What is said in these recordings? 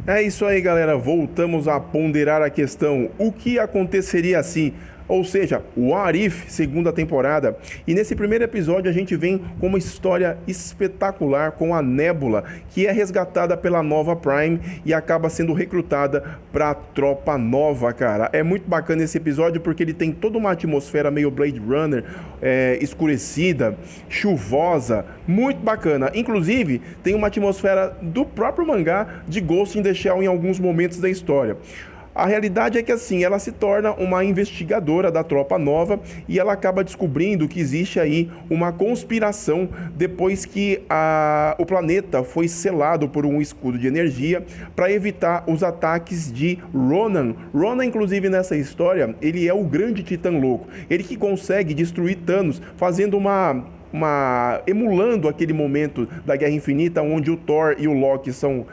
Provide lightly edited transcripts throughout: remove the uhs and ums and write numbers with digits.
É isso aí, galera. Voltamos a ponderar a questão: o que aconteceria assim? Ou seja, What If, segunda temporada. E nesse primeiro episódio a gente vem com uma história espetacular com a Nebula, que é resgatada pela Nova Prime e acaba sendo recrutada para a Tropa Nova, cara. É muito bacana esse episódio porque ele tem toda uma atmosfera meio Blade Runner, escurecida, chuvosa, muito bacana. Inclusive, tem uma atmosfera do próprio mangá de Ghost in the Shell em alguns momentos da história. A realidade é que assim, ela se torna uma investigadora da Tropa Nova e ela acaba descobrindo que existe aí uma conspiração depois que o planeta foi selado por um escudo de energia para evitar os ataques de Ronan. Ronan, inclusive, nessa história, ele é o grande titã louco. Ele que consegue destruir Thanos fazendo emulando aquele momento da Guerra Infinita, onde o Thor e o Loki são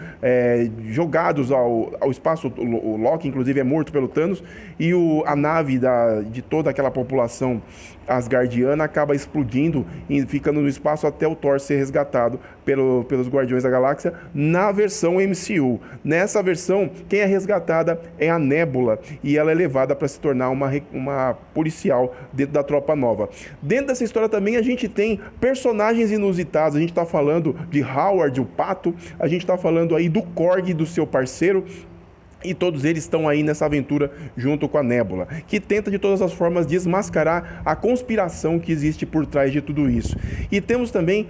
jogados ao espaço. O Loki, inclusive, é morto pelo Thanos, e a nave de toda aquela população asgardiana acaba explodindo e ficando no espaço até o Thor ser resgatado pelos Guardiões da Galáxia na versão MCU. Nessa versão, quem é resgatada é a Nebula, e ela é levada para se tornar uma policial dentro da Tropa Nova. Dentro dessa história também a gente tem personagens inusitados. A gente está falando de Howard, o Pato, a gente está falando aí do Korg, do seu parceiro, e todos eles estão aí nessa aventura junto com a Nebula, que tenta de todas as formas desmascarar a conspiração que existe por trás de tudo isso. E temos também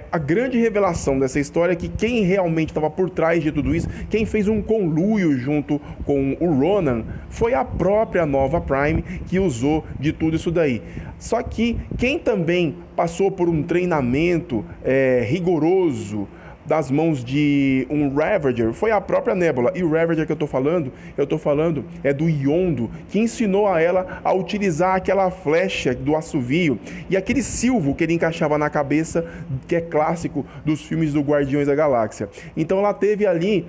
a grande revelação dessa história, que quem realmente estava por trás de tudo isso, quem fez um conluio junto com o Ronan, foi a própria Nova Prime, que usou de tudo isso daí. Só que quem também passou por um treinamento rigoroso das mãos de um Ravager foi a própria Nebula. E o Ravager que eu tô falando é do Yondu, que ensinou a ela a utilizar aquela flecha do assovio e aquele silvo que ele encaixava na cabeça, que é clássico dos filmes do Guardiões da Galáxia. Então ela teve ali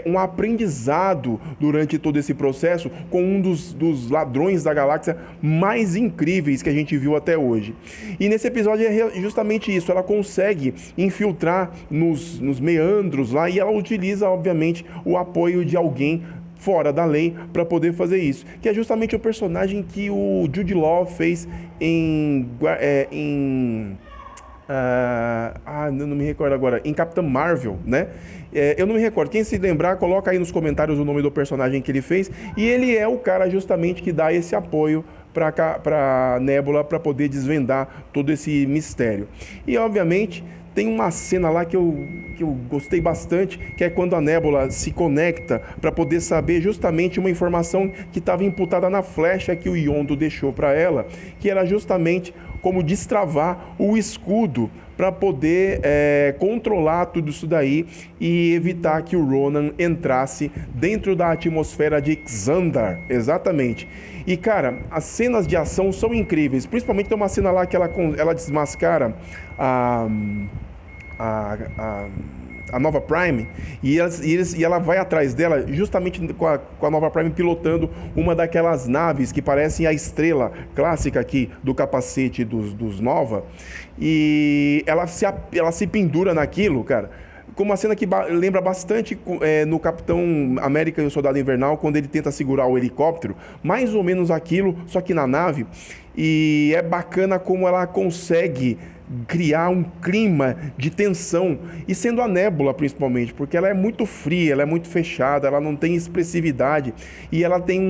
um aprendizado durante todo esse processo com um dos ladrões da galáxia mais incríveis que a gente viu até hoje. E nesse episódio é justamente isso: ela consegue infiltrar nos meandros lá, e ela utiliza, obviamente, o apoio de alguém fora da lei para poder fazer isso, que é justamente o personagem que o Jude Law fez não me recordo agora, em Capitã Marvel, né? Eu não me recordo. Quem se lembrar, coloca aí nos comentários o nome do personagem que ele fez, e ele é o cara justamente que dá esse apoio para Nebula para poder desvendar todo esse mistério. E, obviamente, tem uma cena lá que eu gostei bastante, que é quando a Nebula se conecta para poder saber justamente uma informação que estava imputada na flecha que o Yondu deixou para ela, que era justamente como destravar o escudo para poder controlar tudo isso daí e evitar que o Ronan entrasse dentro da atmosfera de Xandar. Exatamente. E, cara, as cenas de ação são incríveis. Principalmente tem uma cena lá que ela desmascara a Nova Prime, e ela vai atrás dela justamente com a Nova Prime pilotando uma daquelas naves que parecem a estrela clássica aqui do capacete dos Nova, e ela se pendura naquilo, cara, com uma cena que lembra bastante no Capitão América e o Soldado Invernal, quando ele tenta segurar o helicóptero, mais ou menos aquilo, só que na nave. E é bacana como ela consegue criar um clima de tensão, e sendo a Nebula principalmente, porque ela é muito fria, ela é muito fechada, ela não tem expressividade, e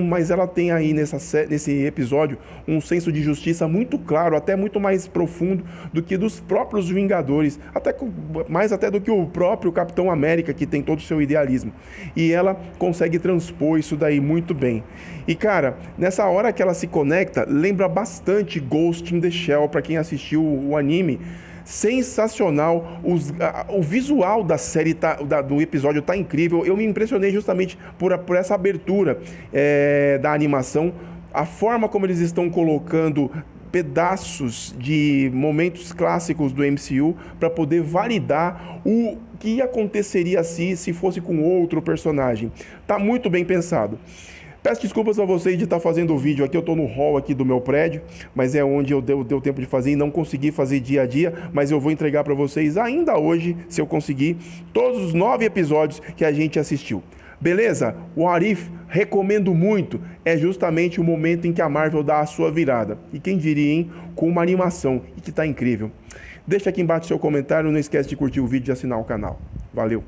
mas ela tem aí nesse episódio um senso de justiça muito claro, até muito mais profundo do que dos próprios Vingadores, mais até do que o próprio Capitão América, que tem todo o seu idealismo, e ela consegue transpor isso daí muito bem. E, cara, nessa hora que ela se conecta, lembra bastante Ghost in the Shell, para quem assistiu o anime. Sensacional, o visual da série do episódio tá incrível. Eu me impressionei justamente por essa abertura da animação, a forma como eles estão colocando pedaços de momentos clássicos do MCU para poder validar o que aconteceria se fosse com outro personagem. Tá muito bem pensado. Peço desculpas a vocês de estar fazendo o vídeo aqui, eu estou no hall aqui do meu prédio, mas é onde deu tempo de fazer e não consegui fazer dia a dia, mas eu vou entregar para vocês ainda hoje, se eu conseguir, todos os 9 episódios que a gente assistiu. Beleza? O Arif, recomendo muito. É justamente o momento em que a Marvel dá a sua virada. E quem diria, hein? Com uma animação e que tá incrível. Deixa aqui embaixo seu comentário. Não esquece de curtir o vídeo e assinar o canal. Valeu!